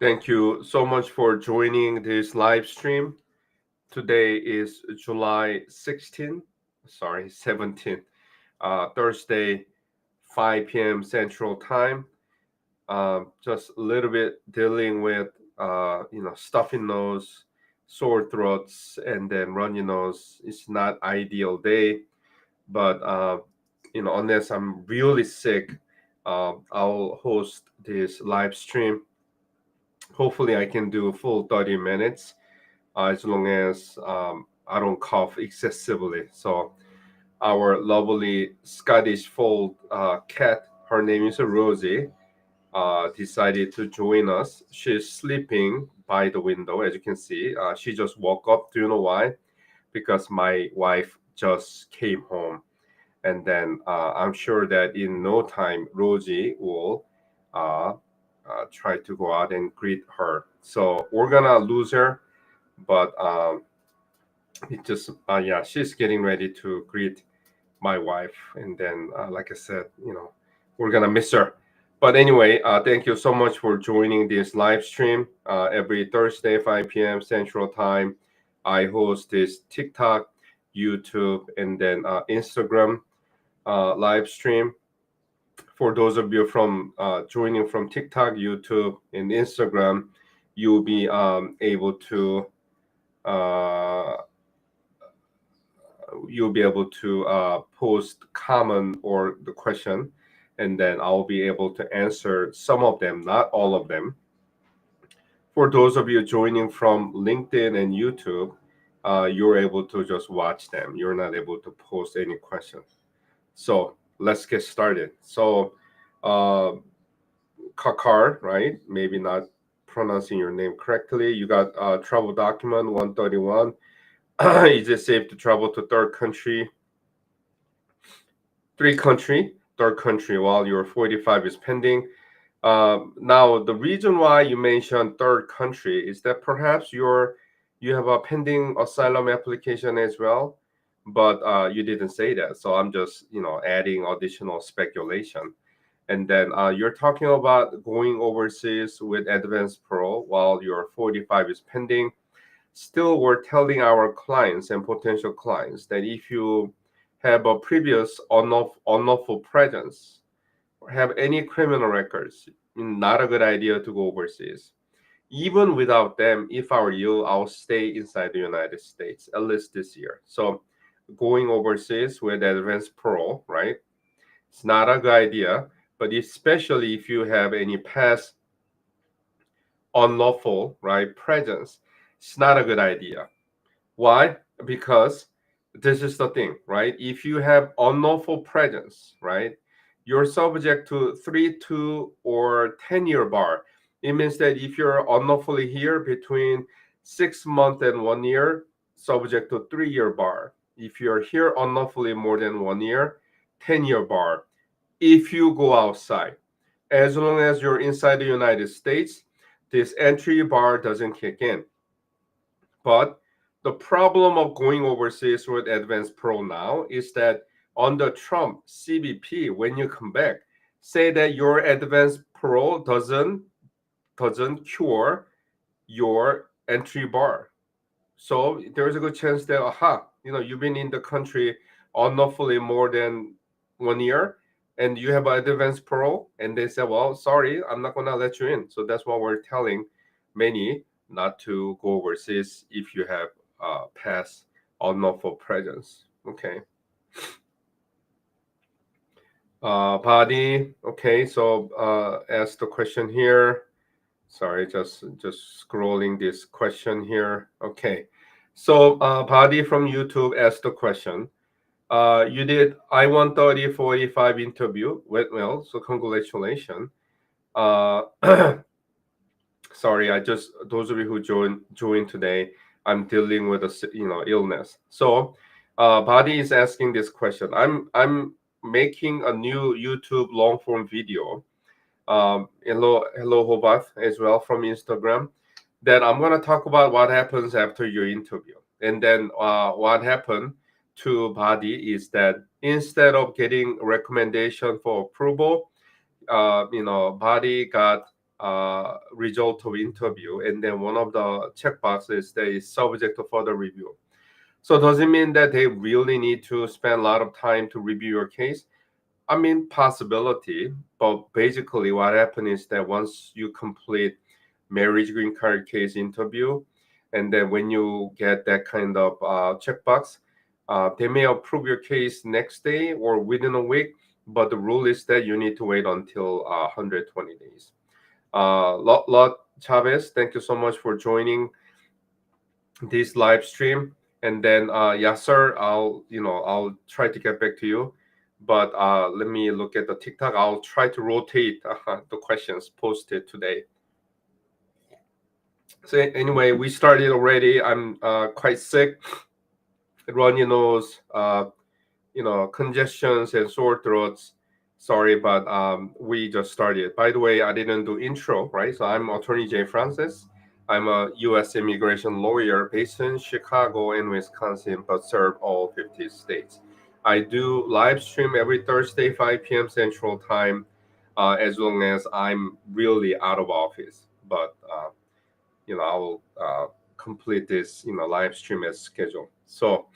Thank you so much for joining this live stream. Today is July 16th, 17th, Thursday, 5 p.m. Central Time. Just a little bit dealing with, stuffy nose, sore throats, and then runny nose. It's not ideal day, but, unless I'm really sick, I'll host this live stream. Hopefully, I can do a full 30 minutes as long as I don't cough excessively. So, our lovely Scottish fold cat, her name is Rosie, decided to join us. She's sleeping by the window, as you can see. She just woke up. Do you know why? Because my wife just came home. And then I'm sure that in no time, Rosie will uh, try to go out and greet her. So we're gonna lose her, but it just yeah, she's getting ready to greet my wife, and then like I said, we're gonna miss her. But anyway, thank you so much for joining this live stream. Every Thursday, 5 p.m. Central Time, I host this TikTok, YouTube, and then Instagram live stream. For those of you from joining from TikTok, YouTube, and Instagram, you'll be able to uh, post comment or the question, and then I'll be able to answer some of them, not all of them. For those of you joining from LinkedIn and YouTube, you're able to just watch them. You're not able to post any questions. So let's get started. So, uh, Kakar, right? Maybe not pronouncing your name correctly. You got travel document 131. Is it safe to travel to third country while your 45 is pending? Now, the reason why you mentioned third country is that perhaps you have a pending asylum application as well, but you didn't say that. So I'm just adding additional speculation. And then you're talking about going overseas with advanced parole while your 45 is pending. Still, we're telling our clients and potential clients that if you have a previous unlawful presence or have any criminal records, not a good idea to go overseas. Even without them, if I were you, I'll stay inside the United States at least this year. So, going overseas with advanced parole, right? It's not a good idea, but especially if you have any past unlawful, right, presence, it's not a good idea. Why? Because this is the thing, right? If you have unlawful presence, right, you're subject to 3, 2, or 10 year bar. It means that if you're unlawfully here between 6 months and 1 year, subject to 3 year bar. If you're here unlawfully more than 1 year, 10 year bar. If you go outside, as long as you're inside the United States, this entry bar doesn't kick in. But the problem of going overseas with advanced parole now is that under Trump CBP, when you come back, say that your advanced parole doesn't cure your entry bar. So there's a good chance that you've been in the country unlawfully more than 1 year, and you have an advanced parole, and they say, well, sorry, I'm not gonna let you in. So that's why we're telling many not to go overseas if you have past unlawful presence. Okay. Body. Okay. So ask the question here. Sorry, just scrolling this question here. Okay. So Body from YouTube asked the question. You did I-130 45 interview. Went well, so congratulations. Uh, sorry, I just those of you who joined today, I'm dealing with a illness. So, Body is asking this question. I'm making a new YouTube long form video. Hello Hobath as well from Instagram. That I'm gonna talk about what happens after your interview, and then what happened to Body is that instead of getting recommendation for approval, Body got result of interview, and then one of the checkboxes that is subject to further review. So does it mean that they really need to spend a lot of time to review your case? I mean, possibility, but basically what happens is that once you complete marriage green card case interview, and then when you get that kind of checkbox, they may approve your case next day or within a week, but the rule is that you need to wait until 120 days. Lot Chavez, thank you so much for joining this live stream. And then, yeah, sir, I'll try to get back to you. But let me look at the TikTok. I'll try to rotate the questions posted today. So anyway, we started already. I'm quite sick, runny nose, congestions and sore throats. Sorry, but we just started. By the way, I didn't do intro, right? So I'm attorney Jae Francis. I'm a U.S. immigration lawyer based in Chicago and Wisconsin, but serve all 50 states. I do live stream every Thursday, 5 p.m. Central Time, as long as I'm really out of office. But I will complete this, live stream as scheduled. So,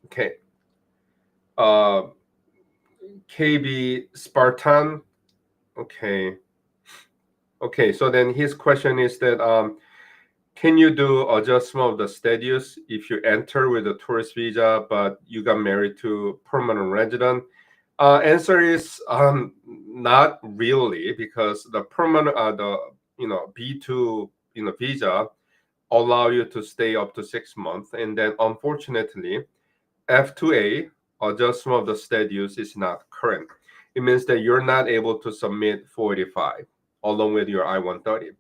okay. Uh, KB Spartan. Okay. Okay. So then his question is that can you do adjustment of the status if you enter with a tourist visa but you got married to permanent resident? Answer is not really, because the permanent the B2 visa allow you to stay up to 6 months, and then unfortunately F2A adjustment of the status is not current. It means that you're not able to submit 485 along with your I-130.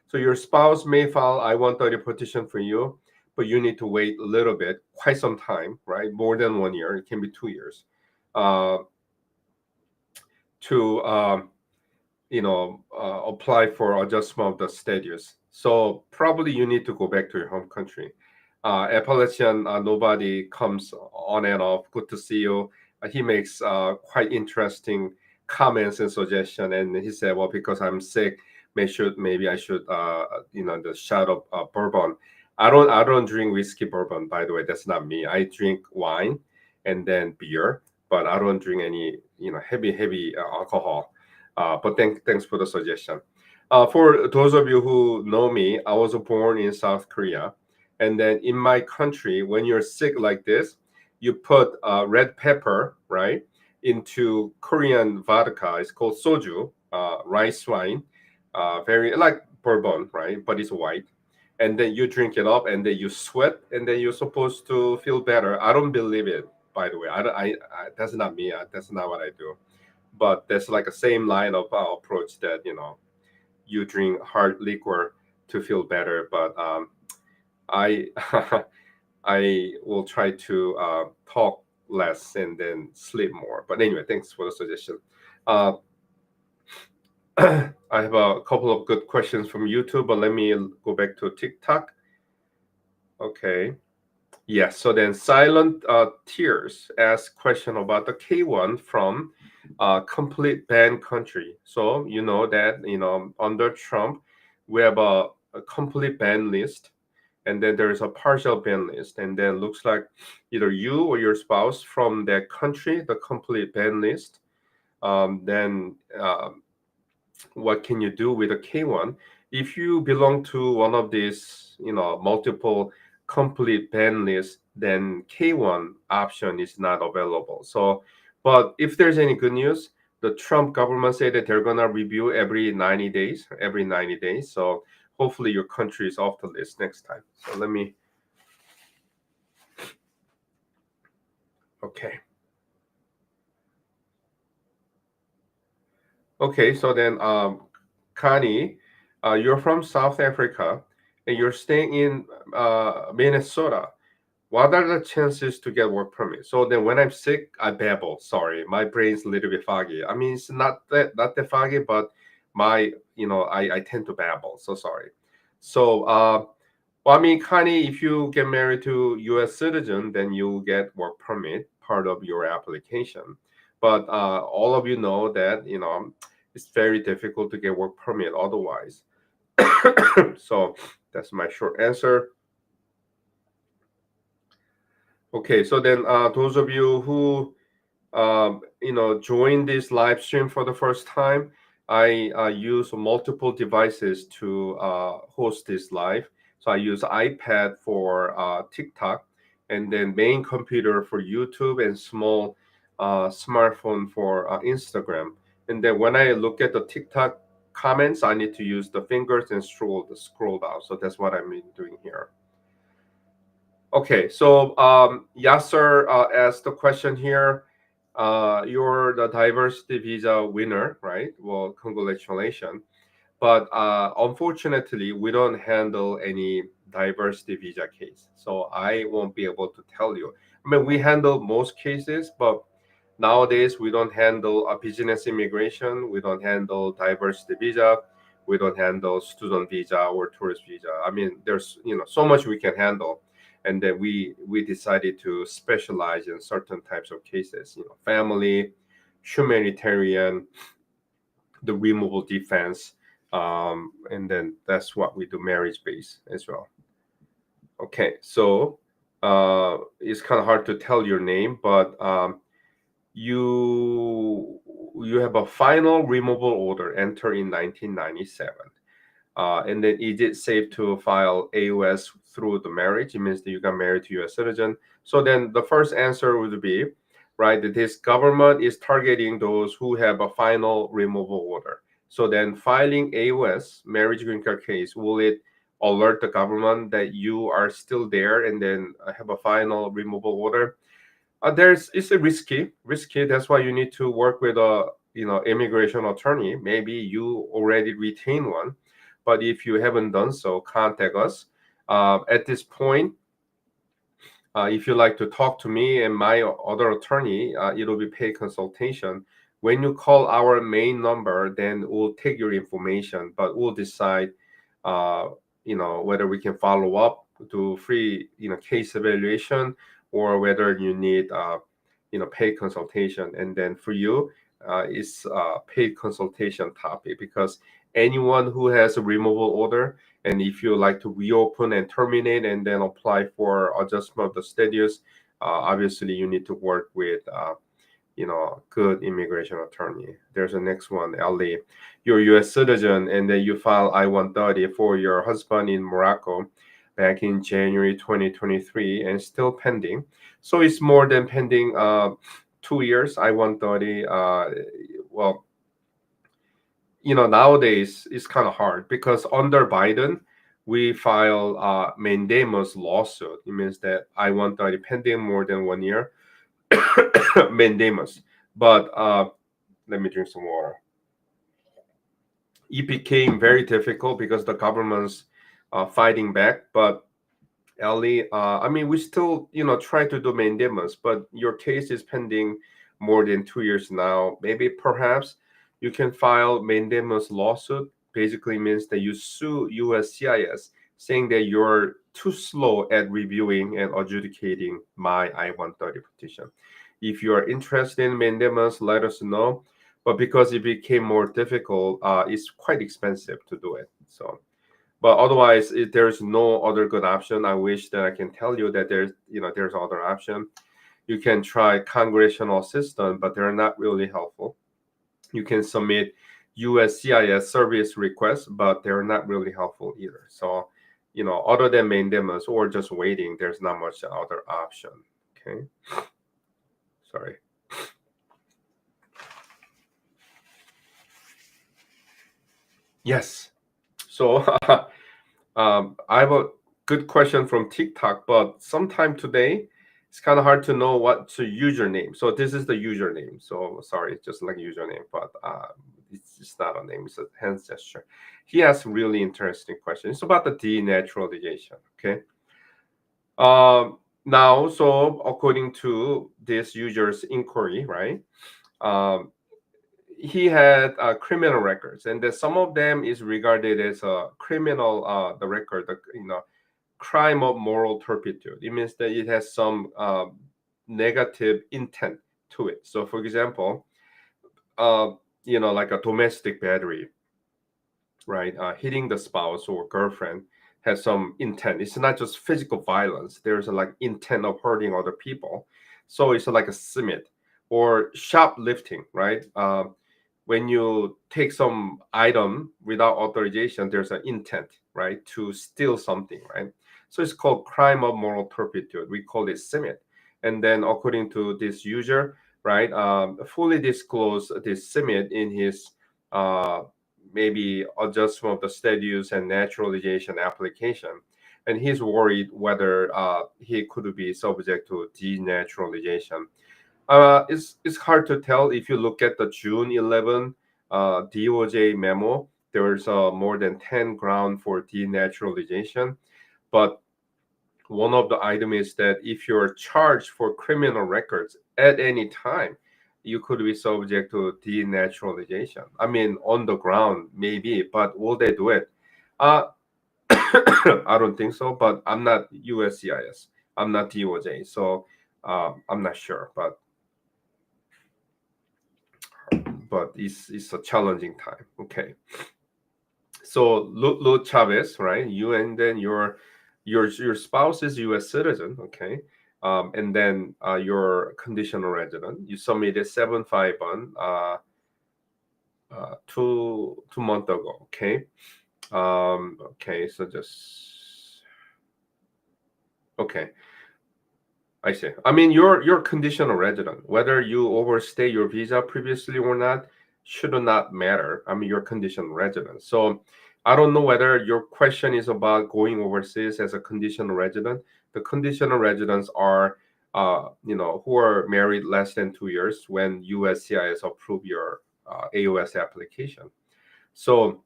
So your spouse may file I-130 petition for you, but you need to wait a little bit, quite some time, right? More than 1 year. It can be 2 years uh, to apply for adjustment of the status. So probably you need to go back to your home country. Appalachian, nobody comes on and off. Good to see you. He makes quite interesting comments and suggestion, and he said, "Well, because I'm sick, maybe I should, the shot of bourbon." I don't drink whiskey bourbon, by the way. That's not me. I drink wine and then beer, but I don't drink any heavy alcohol. But thanks for the suggestion. For those of you who know me, I was born in South Korea. And then in my country, when you're sick like this, you put red pepper, right, into Korean vodka. It's called soju, rice wine, very like bourbon, right? But it's white. And then you drink it up, and then you sweat, and then you're supposed to feel better. I don't believe it, by the way. That's not me. That's not what I do. But there's like a same line of approach that you drink hard liquor to feel better. But I I will try to talk less and then sleep more. But anyway, thanks for the suggestion. Uh, I have a couple of good questions from YouTube, but let me go back to TikTok. Okay. Yes. So then Silent Tears asked question about the K1 from complete ban country. So you know that under Trump we have a complete ban list, and then there is a partial ban list, and then looks like either you or your spouse from that country, the complete ban list. Then what can you do with a K1? If you belong to one of these, multiple complete ban lists, then K1 option is not available. So, but if there's any good news, the Trump government said that they're gonna review every 90 days, every 90 days. So hopefully your country is off the list next time. So let me, okay. Okay, so then Connie, you're from South Africa and you're staying in Minnesota. What are the chances to get work permit? So then when I'm sick, I babble. Sorry, my brain's a little bit foggy. I mean, it's not that foggy, but I tend to babble. So sorry. So well, I mean, Connie, if you get married to U.S. citizen, then you get work permit part of your application. But all of you know that it's very difficult to get work permit otherwise. So that's my short answer. Okay, so then those of you who join this live stream for the first time, I use multiple devices to host this live. So I use iPad for TikTok, and then main computer for YouTube, and small smartphone for Instagram. And then when I look at the TikTok comments, I need to use the fingers and scroll down. So that's what I'm doing here. Okay, so Yasser asked the question here. You're the diversity visa winner, right? Well, congratulations. But unfortunately, we don't handle any diversity visa case. So I won't be able to tell you. I mean, we handle most cases, but nowadays we don't handle a business immigration. We don't handle diversity visa. We don't handle student visa or tourist visa. I mean, there's so much we can handle, and then we decided to specialize in certain types of cases. Family, humanitarian, the removal defense, and then that's what we do, marriage base as well. Okay, so it's kind of hard to tell your name, but you you have a final removal order entered in 1997. And then is it safe to file AOS through the marriage? It means that you got married to U.S. citizen. So then the first answer would be, right, that this government is targeting those who have a final removal order. So then filing AOS, marriage green card case, will it alert the government that you are still there and then have a final removal order? It's a risky. That's why you need to work with a immigration attorney. Maybe you already retain one, but if you haven't done so, contact us. At this point, if you like to talk to me and my other attorney, it'll be paid consultation. When you call our main number, then we'll take your information, but we'll decide, whether we can follow up to free, case evaluation, or whether you need, paid consultation. And then for you, it's paid consultation topic, because anyone who has a removal order, and if you like to reopen and terminate and then apply for adjustment of the status, obviously you need to work with good immigration attorney. There's a next one, Ali. You're a U.S. citizen and then you file I-130 for your husband in Morocco back in January 2023 and still pending. So it's more than pending 2 years, I-130. Well, nowadays it's kind of hard because under Biden, we file mandamus lawsuit. It means that I-130 pending more than 1 year, mandamus. But let me drink some water. It became very difficult because the government's fighting back. But Ellie, I mean, we still, try to do mandamus, but your case is pending more than 2 years now. Maybe perhaps you can file mandamus lawsuit. Basically means that you sue USCIS, saying that you're too slow at reviewing and adjudicating my I-130 petition. If you are interested in mandamus, let us know. But because it became more difficult, it's quite expensive to do it. So. But otherwise, if there's no other good option, I wish that I can tell you that there's other option. You can try congressional assistance, but they're not really helpful. You can submit USCIS service requests, but they're not really helpful either. So, other than mandamus or just waiting, there's not much other option. Okay. Sorry. Yes. So I have a good question from TikTok, but sometime today, it's kind of hard to know what's the username. So this is the username. So sorry, it's just like username, but it's not a name. It's a hand gesture. He has really interesting questions. It's about the denaturalization. Okay. Now, so according to this user's inquiry, right? Um, he had criminal records, and that some of them is regarded as a criminal. The record, crime of moral turpitude. It means that it has some negative intent to it. So, for example, like a domestic battery, right? Hitting the spouse or girlfriend has some intent. It's not just physical violence. There's a like intent of hurting other people. So it's like a simit or shoplifting, right? When you take some item without authorization, there's an intent, right, to steal something, right? So it's called crime of moral turpitude. We call it simit. And then according to this user, right, fully disclose this simit in his uh, maybe adjustment of the status and naturalization application. And he's worried whether he could be subject to denaturalization. It's hard to tell if you look at the June 11 DOJ memo. There's more than 10 ground for denaturalization, but one of the items is that if you're charged for criminal records at any time, you could be subject to denaturalization. I mean, on the ground, maybe, but will they do it? Uh, I don't think so, but I'm not USCIS. I'm not DOJ, so I'm not sure. But it's a challenging time. Okay, so Lu Chavez, right? You and then your spouse is U.S. citizen, okay, and then your conditional resident. You submitted 751 2 months ago, okay. Okay, so just okay. I see. I mean, your conditional resident, whether you overstay your visa previously or not, should not matter. I mean, your conditional resident. So I don't know whether your question is about going overseas as a conditional resident. The conditional residents are, who are married less than 2 years when USCIS approve your AOS application. So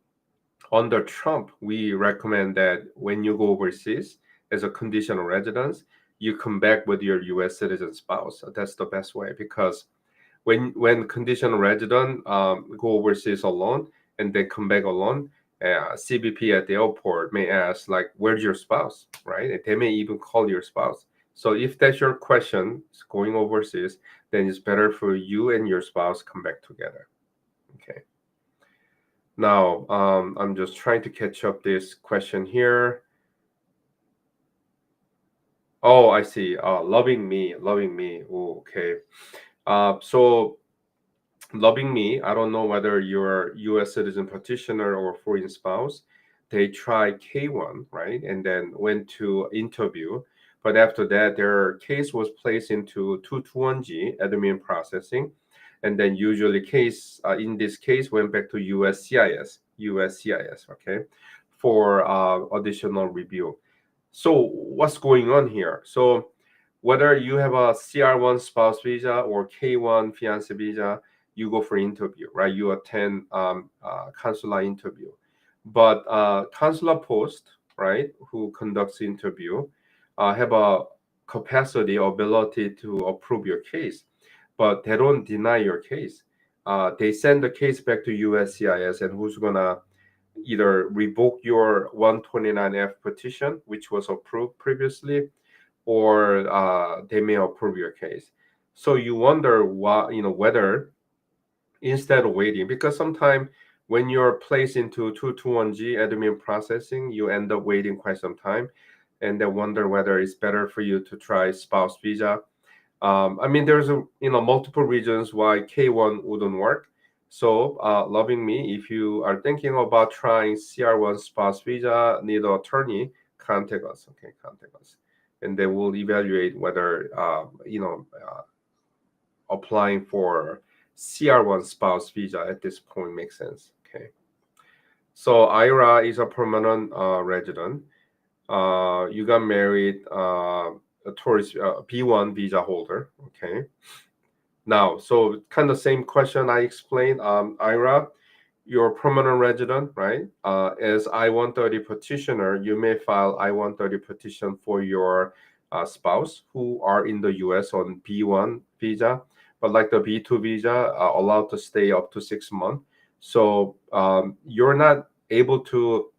under Trump, we recommend that when you go overseas as a conditional residence, you come back with your U.S. citizen spouse. That's the best way because when conditional resident go overseas alone and then come back alone, CBP at the airport may ask like, "Where's your spouse?" Right? And they may even call your spouse. So if that's your question, going overseas, then it's better for you and your spouse come back together. Okay. Now, I'm just trying to catch up this question here. Oh, I see. Loving me, loving me. Oh, okay. So loving me, I don't know whether you're U.S. citizen petitioner or foreign spouse. They try K1, right, and then went to interview. But after that, their case was placed into 221G admin processing, and then usually case in this case went back to USCIS, okay, for additional review. So what's going on here? So whether you have a CR1 spouse visa or K1 fiance visa, you go for interview, right? You attend consular interview, but consular post, right, who conducts interview, have a capacity, ability to approve your case, but they don't deny your case. They send the case back to USCIS, and who's gonna either revoke your 129F petition, which was approved previously, or they may approve your case. So you wonder why, whether instead of waiting, because sometimes when you're placed into 221G admin processing, you end up waiting quite some time, and then wonder whether it's better for you to try spouse visa. I mean, there's multiple reasons why K1 wouldn't work. So, loving me, if you are thinking about trying CR1 spouse visa, need an attorney, contact us. Okay, contact us, and they will evaluate whether applying for CR1 spouse visa at this point makes sense. Okay, so Ira is a permanent resident. You got married, a tourist B1 visa holder. Okay. Now, so kind of same question I explained. Ira, you're a permanent resident, right? As I-130 petitioner, you may file I-130 petition for your spouse who are in the U.S. on B1 visa, but like the B2 visa, allowed to stay up to 6 months. So you're not able to,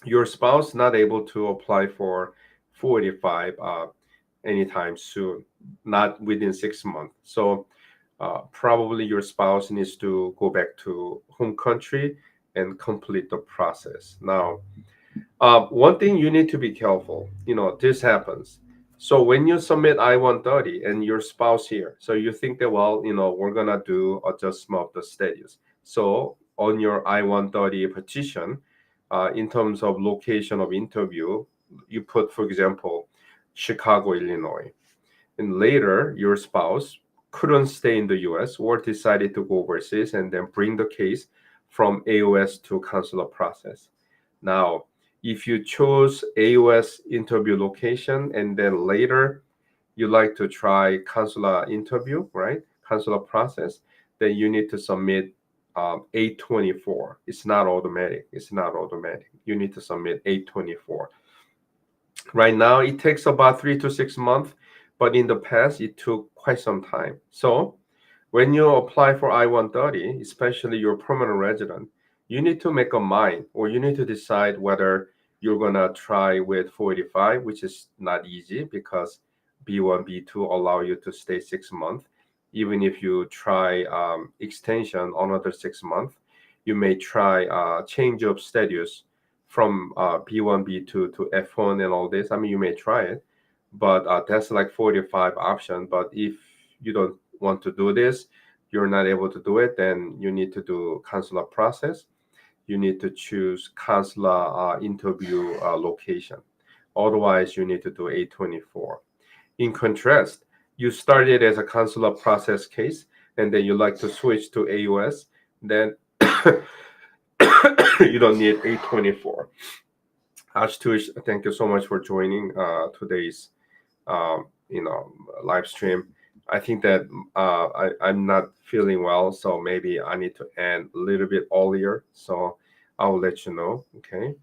your spouse not able to apply for 485 anytime soon, not within 6 months. So probably your spouse needs to go back to home country and complete the process. Now, one thing you need to be careful, this happens. So when you submit I-130 and your spouse here, so you think that, well, we're gonna do adjustment of the status. So on your I-130 petition, in terms of location of interview, you put, for example, Chicago, Illinois. And later, your spouse couldn't stay in the US or decided to go overseas and then bring the case from AOS to consular process. Now, if you chose AOS interview location and then later you like to try consular interview, right? Consular process, then you need to submit 824. It's not automatic. It's not automatic. You need to submit 824. Right now, it takes about 3 to 6 months, but in the past, it took quite some time. So when you apply for I-130, especially your permanent resident, you need to make a mind or you need to decide whether you're going to try with 485, which is not easy because B1, B2 allow you to stay 6 months. Even if you try extension another 6 months, you may try change of status from B1, B2 to F1 and all this. I mean, you may try it, but that's like 45 option. But if you don't want to do this, you're not able to do it, then you need to do consular process. You need to choose consular interview location. Otherwise, you need to do 824. In contrast, you started as a consular process case, and then you like to switch to AUS, then you don't need 824. Ashutosh, thank you so much for joining today's live stream. I think that I'm not feeling well, so maybe I need to end a little bit earlier. So I'll let you know. Okay.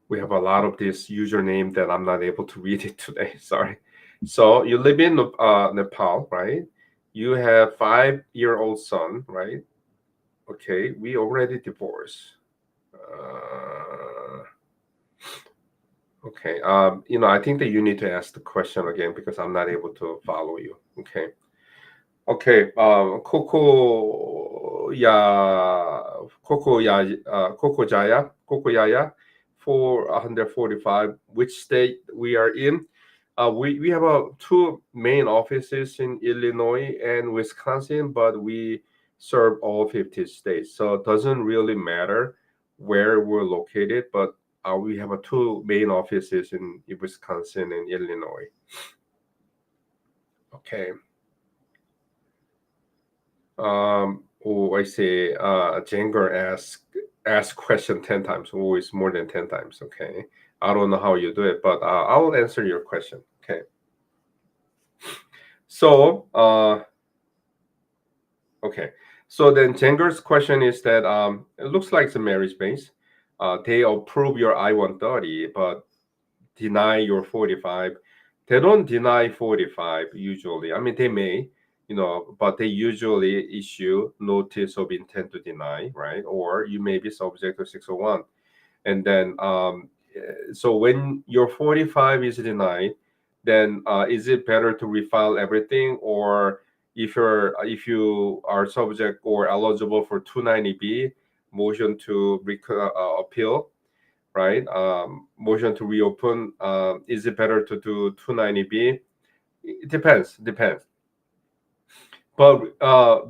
We have a lot of this username that I'm not able to read it today. Sorry. So you live in Nepal, right? You have 5-year-old son, right? Okay. We already divorced. Okay. I think that you need to ask the question again because I'm not able to follow you. Okay. Okay. Coco Yaya, 445. Which state we are in? We have two main offices in Illinois and Wisconsin, but we serve all 50 states, so it doesn't really matter where we're located. But we have two main offices in Wisconsin and Illinois. Okay. I say Jengar ask question 10 times. Always more than 10 times. Okay. I don't know how you do it, but I will answer your question. Okay. So okay. So then Jengar's question is that it looks like it's a marriage base. They approve your I-130, but deny your 45. They don't deny 45 usually. I mean, they may, but they usually issue notice of intent to deny, right? Or you may be subject to 601. And then, so when your 45 is denied, then is it better to refile everything? Or if you are subject or eligible for 290B, motion to appeal, right? Motion to reopen. Is it better to do 290B? It depends. But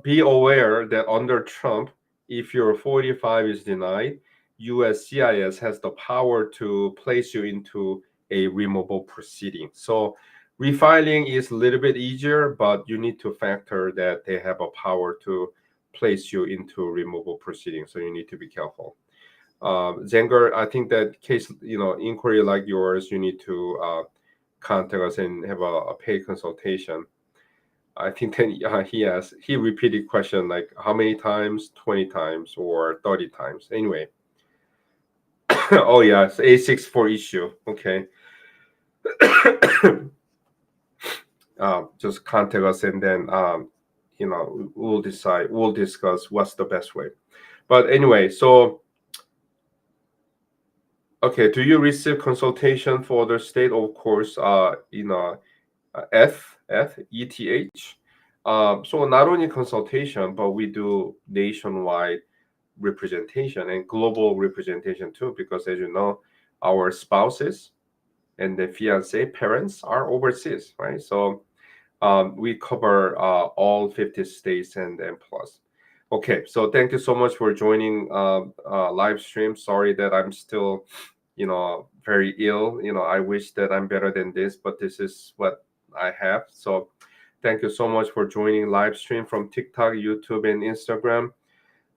be aware that under Trump, if your 45 is denied, USCIS has the power to place you into a removal proceeding. So refiling is a little bit easier, but you need to factor that they have a power to place you into removal proceedings. So you need to be careful. Zenger, I think that case, inquiry like yours, you need to contact us and have a paid consultation. I think that he repeated question like how many times, 20 times or 30 times. Anyway. Oh yeah, it's A64 issue. Okay. Just contact us and then we'll discuss what's the best way. But anyway, so okay, do you receive consultation for the state? Of course, F ETH. So not only consultation, but we do nationwide representation and global representation too, because as you know, our spouses and the fiance parents are overseas, right? So we cover all 50 states and plus. Okay, so thank you so much for joining live stream. Sorry that I'm still, very ill. I wish that I'm better than this, but this is what I have. So thank you so much for joining live stream from TikTok, YouTube, and Instagram.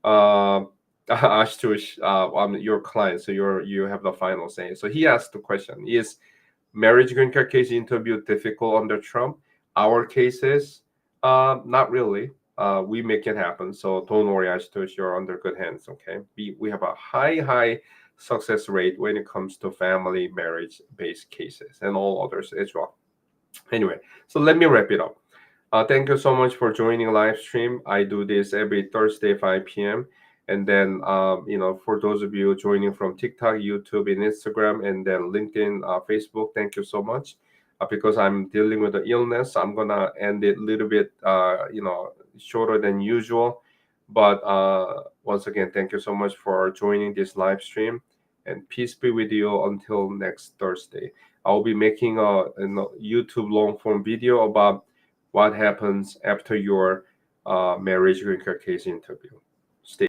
Uh, Ashutosh, I'm your client, so you have the final say. So he asked the question: Is marriage green card case interview difficult under Trump? Our cases, not really. We make it happen. So don't worry, Ashutosh, you're under good hands. Okay, we have a high success rate when it comes to family marriage based cases and all others as well. Anyway, so let me wrap it up. Thank you so much for joining live stream. I do this every Thursday, 5 p.m. And then, for those of you joining from TikTok, YouTube, and Instagram, and then LinkedIn, Facebook, thank you so much. Because I'm dealing with the illness, I'm gonna end it a little bit, shorter than usual. But once again, thank you so much for joining this live stream, and peace be with you until next Thursday. I'll be making a YouTube long form video about what happens after your marriage green card case interview.